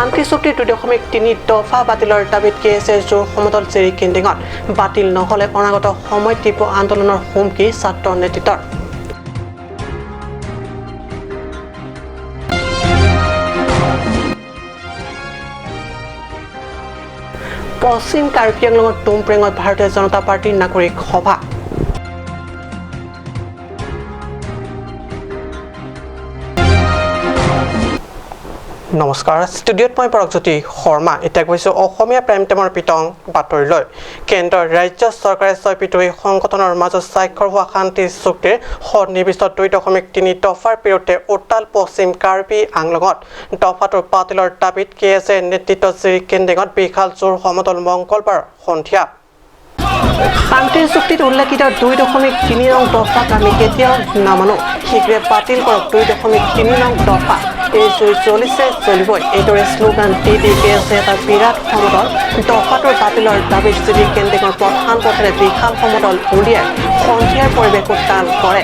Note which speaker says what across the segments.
Speaker 1: শান্তি চুক্তিৰ 2.3 দফা বাতিলৰ দাবীত কেছে জোৰ সমতল জেৰি কেন্দ্ৰিঙত বাতিল নহলে অনাগত সময়ত তীব্ৰ আন্দোলনৰ হুমকি ছাত্ৰ নেতৃত্বৰ পশ্চিম কাৰ্বি আংলঙৰ টুমপ্ৰেঙত ভাৰতীয় জনতা পাৰ্টিৰ নাগৰিক সভা নমস্কাৰ ষ্টুডিঅ'ত মই পৰকজ্যোতি শৰ্মা এতিয়া কৈছোঁ অসমীয়া প্ৰাইম টাইমৰ পিতং বাতৰিলৈ কেন্দ্ৰৰ ৰাজ্য চৰকাৰে ছয়পিটুৰি সংগঠনৰ মাজত স্বাক্ষৰ হোৱা শান্তি চুক্তিৰ সন্নিৱিষ্ট 2.3 দফাৰ বিৰুদ্ধে উত্তাল পশ্চিম কাৰ্বি আংলঙত দফাটোৰ বাতিলৰ দাবীত কেছে নেতৃত্বত জেৰি কেন্দ্ৰিঙত বিশাল জোৰ সমতল মঙলবাৰ সন্ধিয়া শান্তিৰ চুক্তিত উল্লেখিত 2.3 নং দফাক আমি কেতিয়াও নামানো শীঘ্ৰে বাতিল কৰক 2.3 নং দফা এই জুই চলিছে চলিবই এইদৰে শ্লোগান দি কেছে এটা বিৰাট সমতল দফাটোৰ বাতিলৰ দাবীত জেৰি কেন্দ্ৰিঙৰ প্ৰধান পথেৰে বিশাল সমতল উলিয়াই সন্ধিয়াৰ পৰিৱেশ উত্তাল কৰে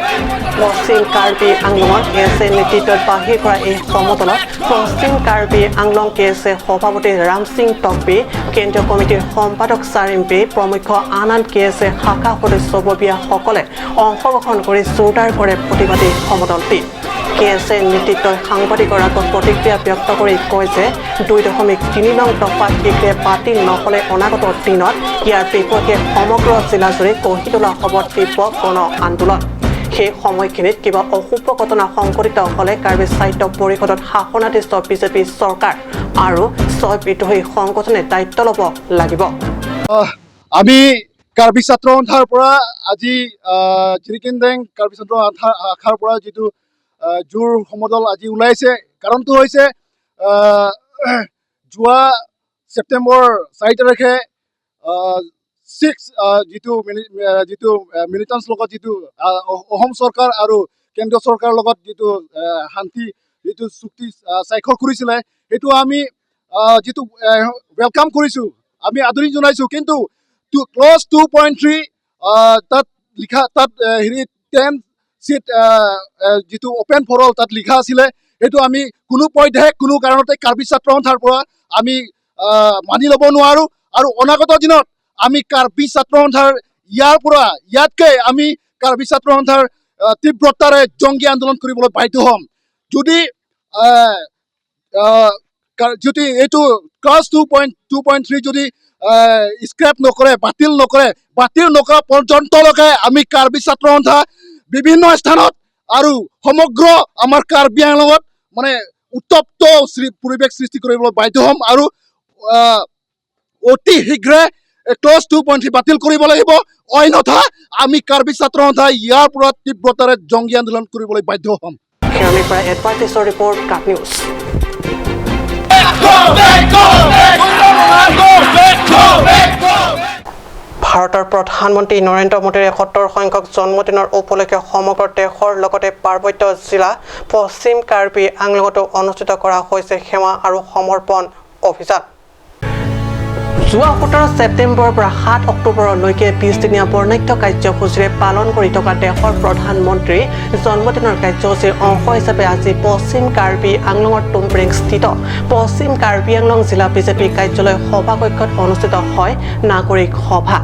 Speaker 1: পশ্চিম কাৰ্বি আংলঙৰ কেছে নেতৃত্বত বাহিৰ কৰা এই সমতলত পশ্চিম কাৰ্বি আংলং কেছে সভাপতি ৰাম সিং টকবি কেন্দ্ৰীয় কমিটিৰ সম্পাদক চাৰিম্পি প্ৰমুখ আন কেছে শাখা সদস্যববীয়াসকলে অংশগ্ৰহণ কৰি জোৰদাৰ কৰে প্ৰতিবাদী সমতলটি কেছে নেতৃত্বই সাংবাদিকৰ আগত প্ৰতিক্ৰিয়া ব্যক্ত কৰি কয় যে 2.3 নং দফা শীঘ্ৰে বাতিল নহ'লে অনাগত দিনত ইয়াৰ বিপক্ষে সমগ্ৰ জিলাজুৰি গঢ়ি তোলা হ'ব তীব্ৰ গণ আন্দোলন সেই সময়খিনিত কিবা অশুভ ঘটনা সংঘটিত হ'লে কাৰ্বি সাহিত্য পৰিষদত শাসনাধীষ্ঠ বিজেপি চৰকাৰ আৰু ছয়পিটুৰি সংগঠনে দায়িত্ব ল'ব লাগিব
Speaker 2: আমি কাৰ্বি ছাত্ৰ সন্থাৰ পৰা আজি জেৰি কেন্দ্ৰিং কাৰ্বি ছাত্ৰ শাখাৰ পৰা যিটো জোৰ সমদল আজি ওলাইছে কাৰণটো হৈছে যোৱা ছেপ্টেম্বৰ 4 তাৰিখে যিটো মিলিটেন্টছ লগত যিটো অসম চৰকাৰ আৰু কেন্দ্ৰীয় চৰকাৰৰ লগত যিটো শান্তি যিটো চুক্তি স্বাক্ষৰ কৰিছিলে সেইটো আমি যিটো ৱেলকাম কৰিছোঁ আমি আদৰণি জনাইছোঁ কিন্তু ক্লজ 2.3 তাত লিখা তাত 10 চিট যিটো অপেন ফৰ অল তাত লিখা আছিলে সেইটো আমি কোনো পধ্যে কোনো কাৰণতে কাৰ্বি ছাত্ৰ সন্থাৰ পৰা আমি মানি ল'ব নোৱাৰোঁ আৰু অনাগত দিনত আমি কাৰ্বি ছাত্ৰ সন্থাৰ ইয়াতকৈ আমি কাৰ্বি ছাত্ৰ সন্থাৰ তীব্ৰতাৰে জংগী আন্দোলন কৰিবলৈ বাধ্য হ'ম যদি এইটো ক্লাছ 2.3 যদি স্ক্ৰেপ নকৰে বাতিল নকৰা পৰ্যন্তলৈকে আমি কাৰ্বি ছাত্ৰ সন্থা বিভিন্ন স্থানত আৰু সমগ্ৰ আমাৰ কাৰ্বি আংলঙত মানে উত্তপ্ত পৰিৱেশ সৃষ্টি কৰিবলৈ বাধ্য হ'ম আৰু অতি শীঘ্ৰে ক্লজ 2.3 বাতিল কৰিব লাগিব অন্যথা আমি কাৰ্বি ছাত্ৰ সন্থা ইয়াৰ পৰা তীব্ৰতাৰে জংগী আন্দোলন কৰিবলৈ বাধ্য হ'ম
Speaker 1: এডভাৰটাইজৰ ৰিপৰ্ট কাট নিউজ ভাৰতৰ প্ৰধানমন্ত্ৰী নৰেন্দ্ৰ মোদীৰ ৭১ সংখ্যক জন্মদিনৰ উপলক্ষে সমগ্ৰ দেশৰ লগতে পাৰ্বত্য জিলা পশ্চিম কাৰ্বি আংলঙতো অনুষ্ঠিত কৰা হৈছে সেৱা আৰু সমৰ্পণ অভিযান যোৱা 17 ছেপ্টেম্বৰৰ পৰা 7 অক্টোবৰলৈকে 20 দিনীয়া বৰ্ণাঢ্য কাৰ্যসূচীৰে পালন কৰি থকা দেশৰ প্ৰধানমন্ত্ৰীৰ জন্মদিনৰ কাৰ্যসূচীৰ অংশ হিচাপে আজি পশ্চিম কাৰ্বি আংলঙৰ টুমপ্ৰেং স্থিত পশ্চিম কাৰ্বি আংলং জিলা বিজেপি কাৰ্যালয় সভাকক্ষত অনুষ্ঠিত হয় নাগৰিক সভা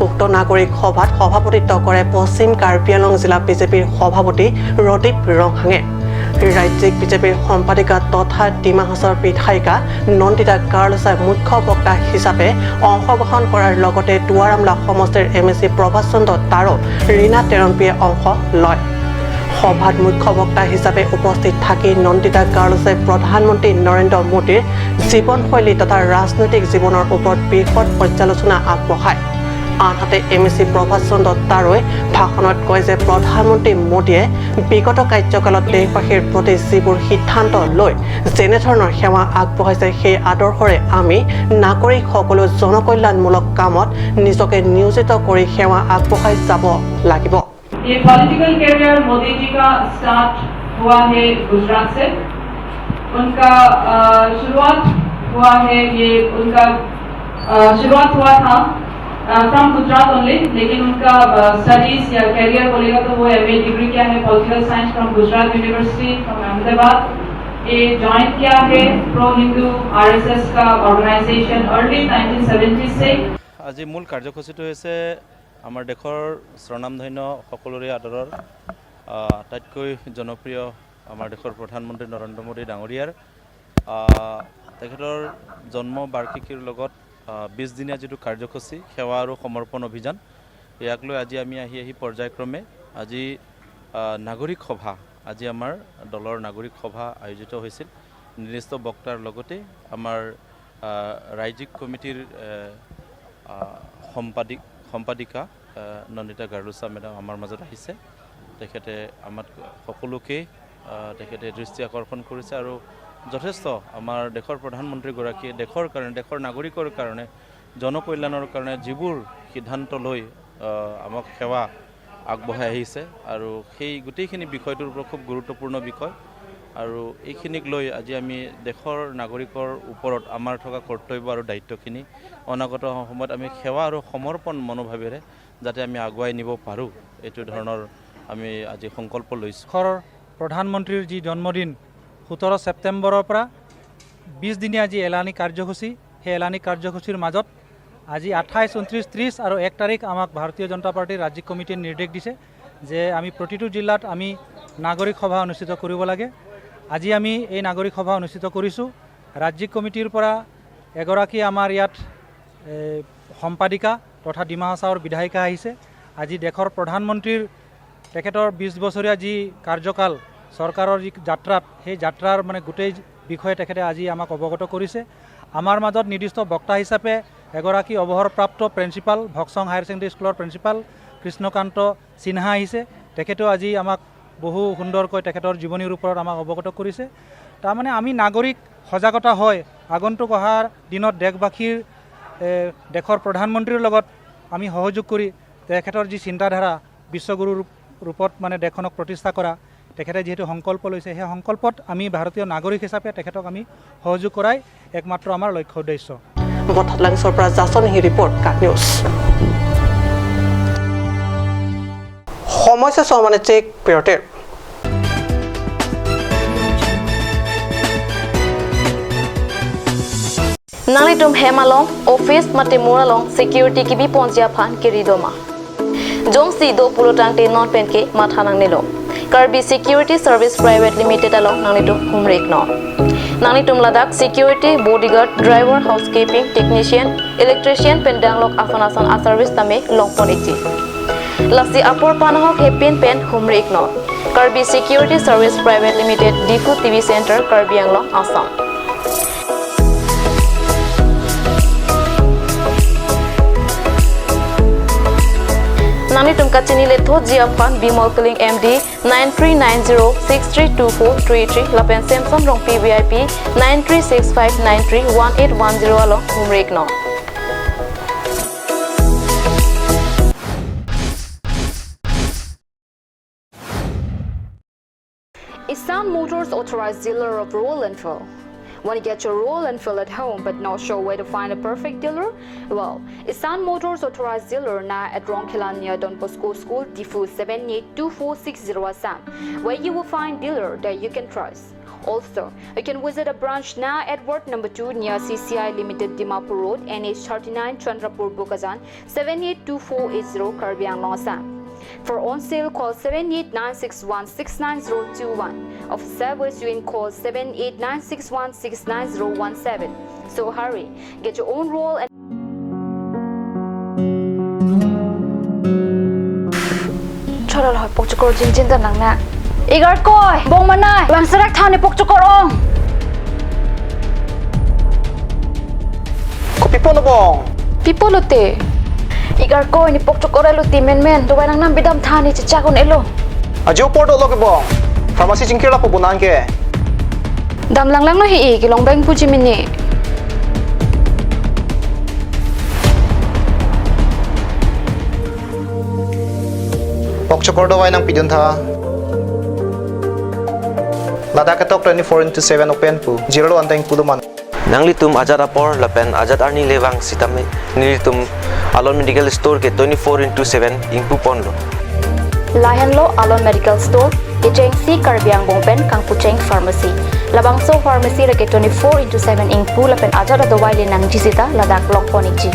Speaker 1: উক্ত নাগৰিক সভাত সভাপতিত্ব কৰে পশ্চিম কাৰ্বি আংলং জিলা বিজেপিৰ সভাপতি ৰদীপ ৰংহাঙে ৰাজ্যিক বিজেপিৰ সম্পাদিকা তথা ডিমা হাছাওৰ বিধায়িকা নন্দিতা গাৰ্লছাই মুখ্য বক্তা হিচাপে অংশগ্ৰহণ কৰাৰ লগতে দুৱাৰামলা সমষ্টিৰ MSC প্ৰভাষ চন্দ্ৰ তাৰো ৰীনা তেৰম্পীয়ে অংশ লয় সভাত মুখ্য বক্তা হিচাপে উপস্থিত থাকি নন্দিতা গাৰ্লছে প্ৰধানমন্ত্ৰী নৰেন্দ্ৰ মোদীৰ জীৱনশৈলী তথা ৰাজনৈতিক জীৱনৰ ওপৰত বিশদ পৰ্যালোচনা আগবঢ়ায় আনহাতে MSC প্ৰভাষ চন্দ্ৰ তাৰোৱে ভাষণত কয় যে প্ৰধানমন্ত্ৰী মোদীয়ে বিগত কাৰ্যকালত দেশবাসীৰ প্ৰতি যিবোৰ সিদ্ধান্ত লৈ যেনেধৰণৰ সেৱা আগবঢ়াইছে সেই আদৰ্শৰে আমি নাগৰিকসকলো জনকল্যাণমূলক কামত নিজকে নিয়োজিত কৰি সেৱা আগবঢ়াই যাব লাগিব
Speaker 3: ये पॉलिटिकल कैरियर मोदी जी का स्टार्ट हुआ है गुजरात से उनका शुरुआत हुआ था फ्रॉम गुजरात ओनली लेकिन उनका स्टडीज या कैरियर बोलेगा तो वो MA डिग्री किया है political science from Gujarat university from Ahmedabad ये ज्वाइन किया है प्रो हिंदू आरएसएस का ऑर्गेनाइजेशन अर्ली 1970 से।
Speaker 4: আজি মূল কাৰ্যসূচীটো হৈছে আমাৰ দেশৰ স্বনামধন্য সকলোৰে আদৰৰ আটাইতকৈ জনপ্ৰিয় আমাৰ দেশৰ প্ৰধানমন্ত্ৰী নৰেন্দ্ৰ মোদী ডাঙৰীয়াৰ তেখেতৰ জন্ম বাৰ্ষিকীৰ লগত 20 দিনীয়া যেটো কাৰ্যসূচী সেৱা আৰু সমৰ্পণ অভিযান ইয়াক লৈ আজি আমি আহি পৰ্যায়ক্ৰমে আজি নাগৰিক সভা আজি আমাৰ দলৰ নাগৰিক সভা আয়োজিত হৈছিল নিৰ্দিষ্ট বক্তাৰ লগতে আমাৰ ৰাজ্যিক কমিটিৰ সম্পাদিকা নন্দিতা গাৰ্লুচা মেডাম আমাৰ মাজত আহিছে তেখেতে আমাক সকলোকে তেখেতে দৃষ্টি আকৰ্ষণ কৰিছে আৰু যথেষ্ট আমাৰ দেশৰ প্ৰধানমন্ত্ৰী গৰাকীয়ে দেশৰ কাৰণে দেশৰ নাগৰিকৰ কাৰণে জনকল্যাণৰ কাৰণে যিবোৰ সিদ্ধান্ত লৈ আমাক সেৱা আগবঢ়াই আহিছে আৰু সেই গোটেইখিনি বিষয়টোৰ ওপৰত খুব গুৰুত্বপূৰ্ণ বিষয় আৰু এইখিনিক লৈ আজি আমি দেশৰ নাগৰিকৰ ওপৰত আমাৰ থকা কৰ্তব্য আৰু দায়িত্বখিনি অনাগত সময়ত আমি সেৱা আৰু সমৰ্পণ মনোভাৱেৰে যাতে আমি আগুৱাই নিব পাৰোঁ এইটো ধৰণৰ আমি আজি সংকল্প লৈছোঁ।
Speaker 5: প্ৰধানমন্ত্ৰীৰ যি জন্মদিন 17 ছেপ্টেম্বৰৰ পৰা 20 দিনীয়া যি এলানি কাৰ্যসূচী সেই এলানি কাৰ্যসূচীৰ মাজত আজি 28, 29, 30 আৰু 1 তাৰিখ আমাক ভাৰতীয় জনতা পাৰ্টিৰ ৰাজ্যিক কমিটিয়ে নিৰ্দেশ দিছে যে আমি প্ৰতিটো জিলাত আমি নাগৰিক সভা অনুষ্ঠিত কৰিব লাগে। আজি আমি এই নাগৰিক সভা অনুষ্ঠিত কৰিছোঁ। ৰাজ্যিক কমিটিৰ পৰা এগৰাকী আমাৰ ইয়াত সম্পাদিকা তথা ডিমা হাছাওৰ বিধায়িকা আহিছে। আজি দেশৰ প্ৰধানমন্ত্ৰীৰ তেখেতৰ 20 বছৰীয়া যি কাৰ্যকাল চৰকাৰৰ যি যাত্ৰাত সেই যাত্ৰাৰ মানে গোটেই বিষয়ে তেখেতে আজি আমাক অৱগত কৰিছে। আমাৰ মাজত নিৰ্দিষ্ট বক্তা হিচাপে এগৰাকী অৱসৰপ্ৰাপ্ত প্ৰিন্সিপাল ভকসং হায়াৰ ছেকেণ্ডেৰী স্কুলৰ প্ৰিন্সিপাল কৃষ্ণকান্ত সিনহা আহিছে। তেখেতেও আজি আমাক বহু সুন্দৰকৈ তেখেতৰ জীৱনীৰ ওপৰত আমাক অৱগত কৰিছে। তাৰমানে আমি নাগৰিক সজাগতা হয় আগন্তুক অহাৰ দিনত দেশবাসীৰ দেশৰ প্ৰধানমন্ত্ৰীৰ লগত আমি সহযোগ কৰি তেখেতৰ যি চিন্তাধাৰা বিশ্বগুৰুৰ ৰূপত মানে দেশখনক প্ৰতিষ্ঠা কৰা তেখেতে যেহেতু সংকল্প লৈছে সেই সংকল্পত আমি ভাৰতীয় নাগৰিক হিচাপে তেখেতক আমি সহযোগ কৰাই একমাত্ৰ আমাৰ লক্ষ্য উদ্দেশ্য।
Speaker 1: মথালাংছৰ পৰা জাছনহি ৰিপৰ্ট কাট নিউজ। সমস্যা সমানে check পিৰিয়ডৰ
Speaker 6: Nalitum hemalong office mate muralong security kibi ponjia phan kiridoma jongsi do pulotang te non penke mathanang nilo Karbi Security Service Private Limited along Nalitum humrek no Nalitum Ladakh security bodyguard driver housekeeping technician electrician pendang lok afanasan a service tame long poniti Lasi apor panahok hepin pen humrek no Karbi Security Service Private Limited Difu TV Center Karbi Anglong Assam Nalitum Kachini Letho Jiapan Bimol Killing MD 9390632433 Lapen Samsung Rong PVIP 9365931810 along Humrek no Assam Motors authorized dealer of Royal Enfield. Want to get your Royal Enfield at home but not sure where to find a perfect dealer? Well, Assam Motors authorized dealer now at Rongkhilan near Don Bosco School, Difu 782460 Assam, where you will find dealer that you can trust. Also, you can visit a branch now at Ward number 2 near CCI Limited Dimapur Road, NH39 Chandrapur Bukazan 782480 Karbi Anglong Assam. For on sale, call 7896169021. Of service, you can call 7896169017. So hurry, get your own roll and Chalo lah pokcukor jinjin tanang na. Igar koy, bong manay, bang sarak thani pokcukor ong.
Speaker 1: Ko pipo no bong.
Speaker 6: Pipo lote. Igar ko ni pokcukor elo timen men, duway nang nang bidam thani chichakon elo.
Speaker 1: Ajo porto lo ke bong. Pharmacy jingkir la po bunan ke.
Speaker 6: Dam lang no hi kilong bang puji mini.
Speaker 7: Pokcukor dawai nang pidun tha. Lada ketok 24/7 open pu. Zero anteng puluman.
Speaker 8: Nanglitum ajat apor lapen ajat arni lewang sitame nilitum alon medical store ke 24/7 ingpu ponlo.
Speaker 6: Lahenlo Alon Medical Store, Ijeng Si Karbiang Bongpen Kangpucheng Pharmacy. Labangso pharmacy rake 24/7 ingpu lapen ajat adawai le nang jisita ladak long ponikji.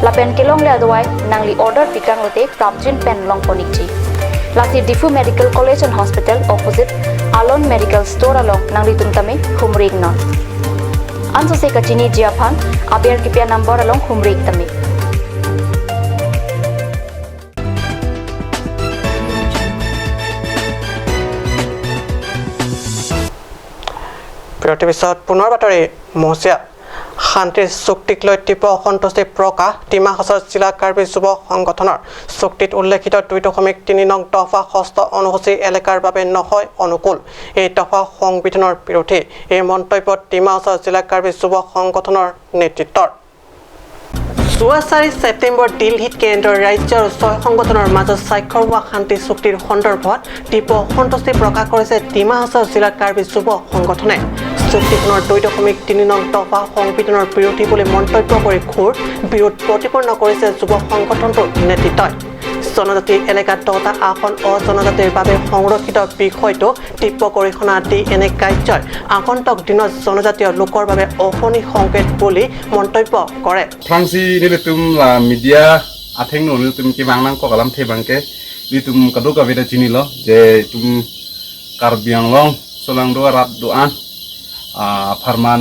Speaker 6: Lapen kelong le adawai nang li order pikang lote prapjin pen long ponikji. Lasi Difu Medical College and Hospital opposite Alon Medical Store along nang li tumtame humrig non. Anso se kachini jiaphan aber kipia number along humrig tame.
Speaker 1: পিছত পুনৰ বাতৰি মহচিয়া শান্তিৰ চুক্তিক লৈ তীব্ৰ অসন্তুষ্টি প্ৰকাশ ডিমা হাছাও জিলা কাৰ্বি যুৱ সংগঠনৰ চুক্তিত উল্লেখিত 2.3 নং দফা ষষ্ঠ অনুসূচী এলেকাৰ বাবে নহয় অনুকূল এই দফা সংবিধানৰ বিৰোধী এই মন্তব্যত ডিমা হাছাও জিলা কাৰ্বি যুৱ সংগঠনৰ নেতৃত্বৰ 4 ছেপ্টেম্বৰ দিল্লীত কেন্দ্ৰৰ ৰাজ্য আৰু ছয় সংগঠনৰ মাজত স্বাক্ষৰ হোৱা শান্তি চুক্তিৰ সন্দৰ্ভত তীব্ৰ অসন্তুষ্টি প্ৰকাশ কৰিছে ডিমা হাছাও জিলা কাৰ্বি যুৱ সংগঠনে চুক্তিখনৰ 2.3 নং দফা সংবিধানৰ বিৰোধী বুলি মন্তব্য কৰি ঘোৰ বিৰোধ প্ৰতিপন্ন কৰিছে যুৱ সংগঠনটোৰ নেতৃত্বই জনজাতি এলেকাত 10টা আসন অজনজাতিৰ বাবে সংৰক্ষিত বিষয়টো তীব্ৰ গৰিহণা দি এনে কাৰ্যই আগন্তুক দিনত জনজাতীয় লোকৰ বাবে অশনি সংকেত বুলি মন্তব্য কৰে
Speaker 9: ফ্ৰান্সি নিলেতুম লা মিডিয়া আথেং নলিতুম কি বাংলাং কলাম থেবাংকে লিতুম কাদু কাবিটা চিনিল যে তুম কাৰ্বি আংলং সোলাংদো রাত দোআন farman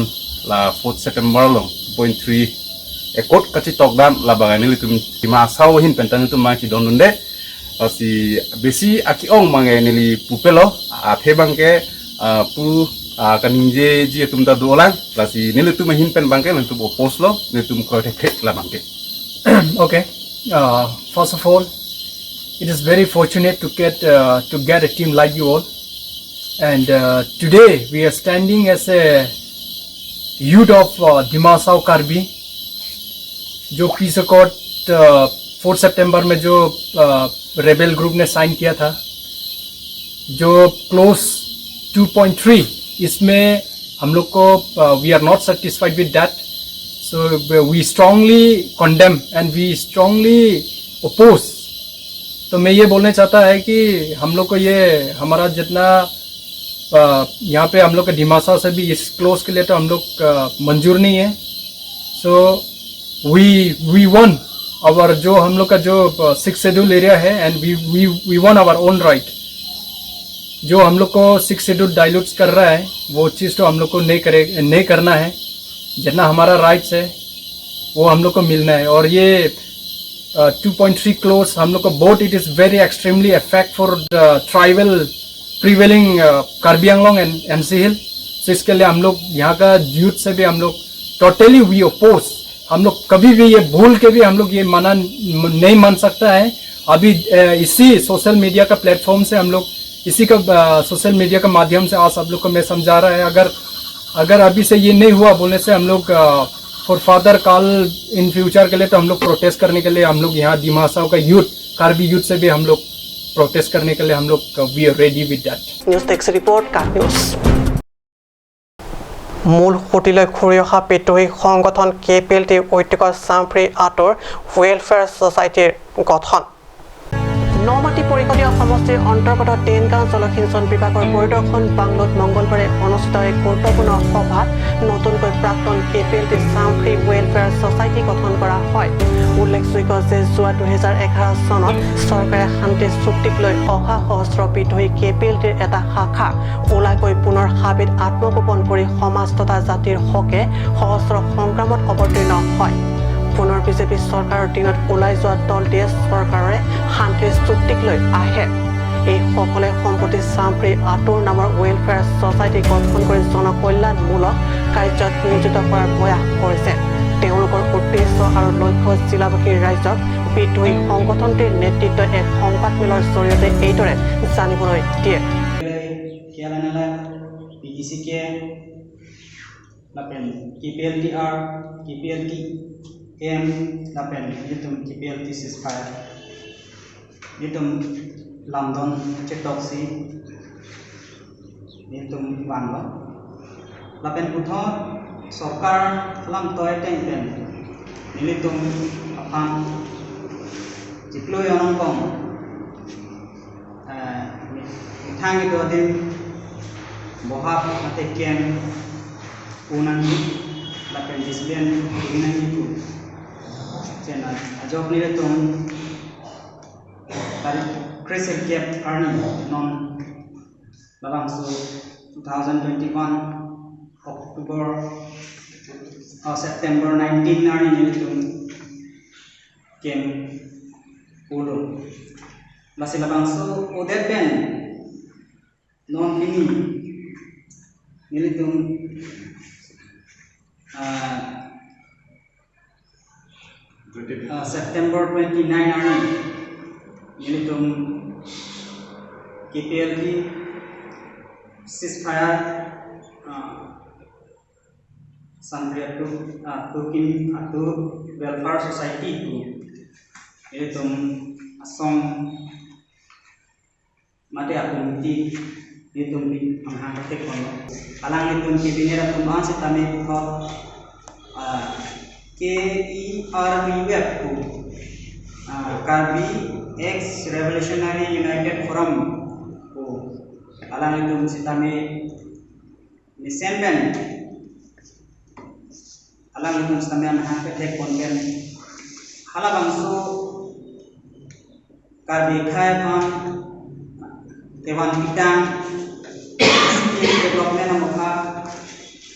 Speaker 9: la 4 September long 2.3 ekot kachi tokdam la bagani litum tima saw hin pentan tu ma ki donunde si besi aki ong mange nili pupelo athe bangke pu kanje ji tum da dolang la si nili tu hin pen bangke litum opos lo litum protect la bangke
Speaker 10: okay first of all it is very fortunate to get a team like you all. And today we are standing as a youth of Dima Hassao Karbi, जो peace accord 4 सितंबर में जो rebel group ने sign किया था, जो close 2.3 इसमें हम लोग को we are not satisfied with that, so we strongly condemn and we strongly oppose. तो मैं ये बोलना चाहता है कि हम लोग को ये हमारा जितना यहाँ पे हम लोग का डिमा हासाओ से भी इस क्लोज के लिए तो हम लोग मंजूर नहीं है. सो वी वन और जो हम लोग का जो 6 शेड्यूल एरिया है and we want our own right. जो हम लोग को 6 शेड्यूल डाइल्यूट कर रहा है वो चीज़ तो हम लोग को नहीं करना है. जितना हमारा राइट्स है वो हम लोग को मिलना है. और ये 2.3 क्लोज हम लोग को vote it is very extremely effect for tribal prevailing Karbi Anglong and MC hill. So इसके लिए हम लोग यहाँ का यूथ से भी हम लोग टोटली वी ओपोज. हम लोग कभी भी ये भूल के भी हम लोग ये नहीं मान सकता है. अभी इसी सोशल मीडिया का प्लेटफॉर्म से हम लोग इसी का सोशल मीडिया का माध्यम से आज सब लोग को मैं समझा रहा है. अगर अभी से ये नहीं हुआ बोलने से हम लोग for further call in future के लिए तो हम लोग प्रोटेस्ट करने के लिए हम लोग यहाँ डिमा हासाओ का यूथ कार्बी यूथ से भी हम लोग प्रोटेस्ट करने के लिए हम लोग we are ready with that.
Speaker 1: News desk report का न्यूज মূল সুতিলৈ ঘূৰি অহা বিদ্ৰোহী সংগঠন KPLT ঐতিহ্যৰ চামফ্ৰী আঁতৰ ৱেলফেয়াৰ ছ'চাইটিৰ গঠন নমাটি পৰিষদীয় সমষ্টিৰ অন্তৰ্গত টেনগাঁও জলসিঞ্চন বিভাগৰ পৰিদৰ্শন বাংলোত মঙ্গলবাৰে অনুষ্ঠিত এক গুৰুত্বপূৰ্ণ সভাত নতুনকৈ প্ৰাক্তন KPLT চামফ্ৰী ৱেলফেয়াৰ ছ'চাইটি গঠন কৰা হয়. উল্লেখযোগ্য যে যোৱা 2011 চনত চৰকাৰে শান্তি চুক্তিক লৈ অহা সহস্ৰ বিদ্ৰোহী KPLTৰ এটা শাখা ওলাইকৈ পুনৰ হাবিত আত্মগোপন কৰি সমাজ তথা জাতিৰ হকে সহস্ৰ সংগ্ৰামত অৱতীৰ্ণ হয়. পুনৰ বিজেপি চৰকাৰৰ দিনত ওলাই যোৱা দলটিয়ে চৰকাৰৰে শান্তিৰ চুক্তিক লৈ আহে. এই সকলে সম্প্ৰতি চামফ্ৰী আঁতৰ নামৰ ৱেলফেয়াৰ ছ'চাইটি গঠন কৰি জনকল্যাণমূলক কাৰ্যত নিয়োজিত কৰাৰ প্ৰয়াস কৰিছে. তেওঁলোকৰ উদ্দেশ্য আৰু লক্ষ্য জিলাবাসীৰ ৰাইজক বিদ্ৰোহী সংগঠনটিৰ নেতৃত্বই এক সংবাদমেলৰ জৰিয়তে এইদৰে জানিবলৈ দিয়ে.
Speaker 11: KPLT lapen yitum KPLT ceasefire yitum London chetoksi yitum wanlo lapen puthor sarkar lam toy tengpen nilitum aphan jiklo yonongkom thang itu adim bohap mate kem unangi lapen disben unangi tu chena ajok ni retum tari crescent cap arni non labang su 2021 October September 19 arni ni retum kem ulo masih labang su udet ben non ini nilitum September 29 ani nilitum KPLD ceasefire Sandria to Kim to Welfare Society to nilitum Assam mate akumti nilitum di angkate kono alang nilitum kibinera tumbang setame ko KERB ku Karbi ex Revolutionary United Forum ku alang itu sitame Desember alang itu sitame anak petek konten hala bangsu Karbi khai pam Dewan Bidang Development Amokha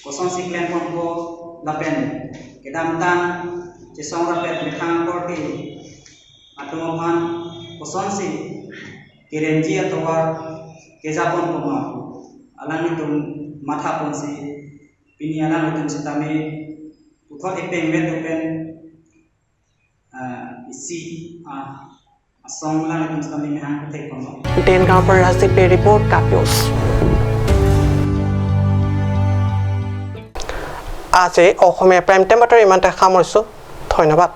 Speaker 11: Kosong Siklen Pongko Lapen Kedamtan Cisong Rapet Lekang Korti Atumohan Kosong Si Kirenji atau Kezapon Poma Alang itu Matha Ponsi Pini alang itu sitame Uthot Epeng Wet Open Isi Asong alang itu sitame Mehang Ketek Poma
Speaker 1: Dengar berhasil report Kapius. আজি অসমীয়া prime time বাতৰি ইমানতে সামৰিছোঁ ধন্যবাদ।